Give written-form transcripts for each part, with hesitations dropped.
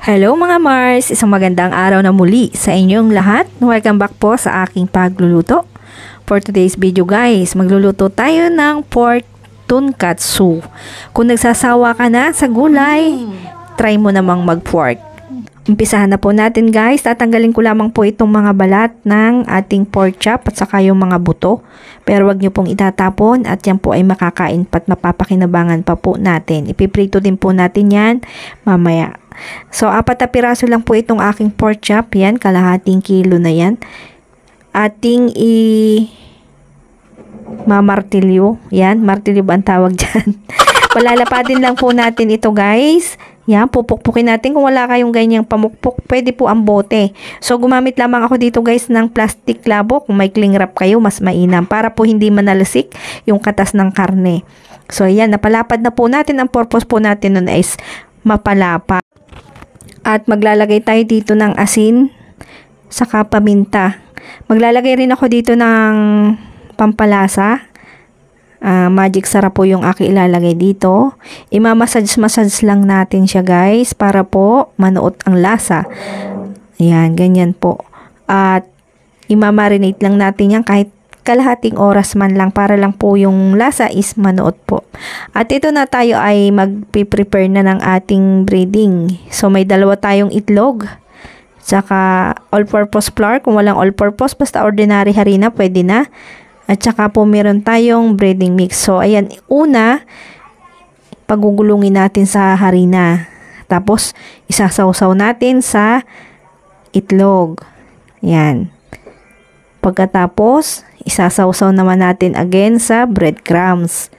Hello mga Mars! Isang magandang araw na muli sa inyong lahat. Welcome back po sa aking pagluluto. For today's video guys, magluluto tayo ng pork tonkatsu. Kung nagsasawa ka na sa gulay, try mo namang mag-pork. Umpisahan na po natin guys. Tatanggalin ko lamang po itong mga balat ng ating pork chop at saka yung mga buto. Pero wag nyo pong itatapon at yan po ay makakain pat mapapakinabangan pa po natin. Ipiprito din po natin yan mamaya. So, 4 na piraso lang po itong aking pork chop. Yan, kalahating kilo na yan. Ating mamartilyo. Yan, martilyo ba ang tawag dyan? Palalapatin lang po natin ito guys. Yan, pupukpukin natin. Kung wala kayong ganyang pamukpok, pwede po ang bote. So, gumamit lamang ako dito guys ng plastic labo. Kung may cling wrap kayo, mas mainam. Para po hindi manalasik yung katas ng karne. So, yan, napalapad na po natin. Ang purpose po natin nun is mapalapa. At maglalagay tayo dito ng asin, saka paminta. Maglalagay rin ako dito ng pampalasa. Magic sarap po yung aking ilalagay dito. Imamassage lang natin siya guys para po manuot ang lasa. Ayan, ganyan po. At imamarinate lang natin yan kahit kalahating oras man lang para lang po yung lasa is manuot po. At ito na tayo ay magpiprepare na ng ating breading. So may 2 tayong itlog. Saka all-purpose flour. Kung walang all-purpose, basta ordinary harina, pwede na. At saka po meron tayong breading mix. So ayan, una, pagugulungin natin sa harina. Tapos isasawsaw natin sa itlog. Ayan. Pagkatapos, isasawsaw naman natin again sa breadcrumbs.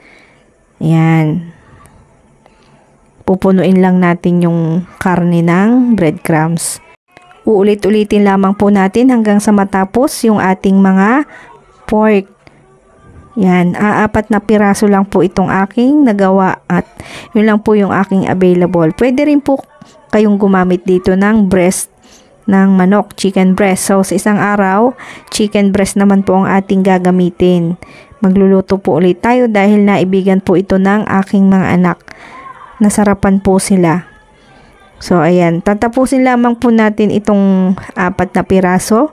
Ayan. Pupunuin lang natin yung karne ng breadcrumbs. Uulit-ulitin lamang po natin hanggang sa matapos yung ating mga pork. Yan. 4 na piraso lang po itong aking nagawa at yun lang po yung aking available. Pwede rin po kayong gumamit dito ng breast ng manok, chicken breast. So, sa isang araw, chicken breast naman po ang ating gagamitin. Magluluto po ulit tayo dahil naibigan po ito ng aking mga anak. Nasarapan po sila. So, ayan. Tatapusin lamang po natin itong 4 na piraso.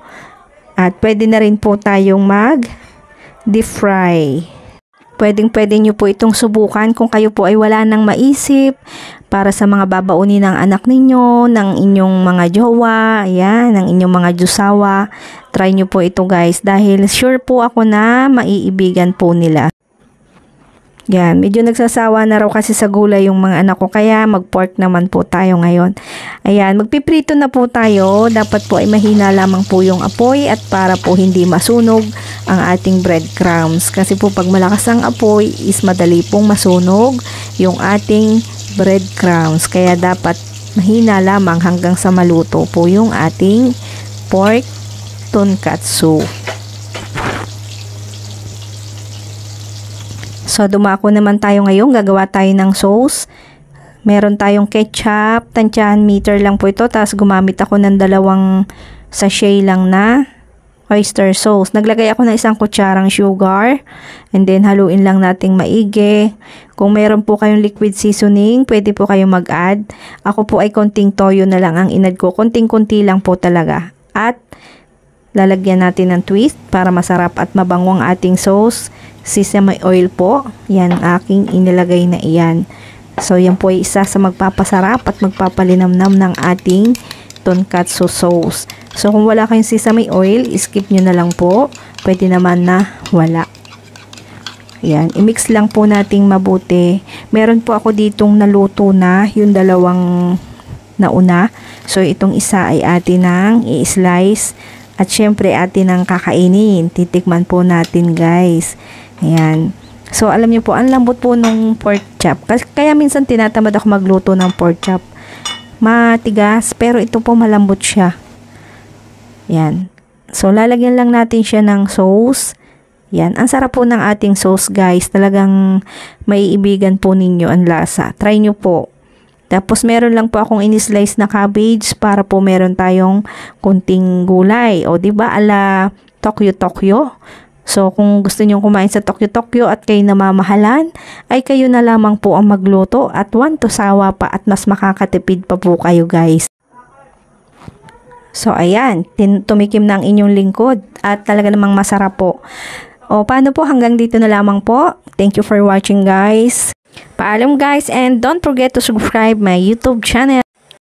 At pwede na rin po tayong mag-deep fry. Pwede nyo po itong subukan kung kayo po ay wala nang maisip para sa mga babaunin ng anak ninyo, ng inyong mga jowa, ayan, ng inyong mga jusawa. Try nyo po ito guys dahil sure po ako na maiibigan po nila. Yan, medyo nagsasawa na raw kasi sa gulay yung mga anak ko kaya mag-pork naman po tayo ngayon. Ayan, magpiprito na po tayo. Dapat po ay mahina lamang po yung apoy at para po hindi masunog ang ating breadcrumbs. Kasi po pag malakas ang apoy is madali pong masunog yung ating breadcrumbs. Kaya dapat mahina lamang hanggang sa maluto po yung ating pork tonkatsu. So, dumako naman tayo ngayon. Gagawa tayo ng sauce. Meron tayong ketchup. Tansyahan meter lang po ito. Tapos, gumamit ako ng 2 sachet lang na oyster sauce. Naglagay ako ng 1 kutsarang sugar. And then, haluin lang nating maigi. Kung meron po kayong liquid seasoning, pwede po kayong mag-add. Ako po ay konting toyo na lang ang inad ko. Konting-kunti lang po talaga. At, lalagyan natin ng twist para masarap at mabango ang ating sauce. Sesame oil po. Yan aking inilagay na iyan. So, yan po ay isa sa magpapasarap at magpapalinamnam ng ating tonkatsu sauce. So, kung wala kayong sesame oil, skip nyo na lang po. Pwede naman na wala. Yan. I-mix lang po nating mabuti. Meron po ako ditong naluto na yung 2 nauna. So, itong isa ay atin nang i-slice. At syempre, atin ang kakainin. Titikman po natin guys. Ayan. So, alam niyo po, ang lambot po nung pork chop. Kaya minsan tinatamad ako magluto ng pork chop. Matigas, pero ito po malambot siya. Ayan. So, lalagyan lang natin siya ng sauce. Ayan. Ang sarap po ng ating sauce, guys. Talagang maiibigan po ninyo ang lasa. Try nyo po. Tapos, meron lang po akong in-slice na cabbage para po meron tayong kunting gulay. O, diba? Ala Tokyo. So, kung gusto nyo kumain sa Tokyo at kayo namamahalan, ay kayo na lamang po ang magluto at want to sawa pa at mas makakatipid pa po kayo guys. So, ayan, tumikim na ang inyong lingkod at talaga namang masarap po. O, paano po? Hanggang dito na lamang po. Thank you for watching, guys. Paalam, guys, and don't forget to subscribe my YouTube channel.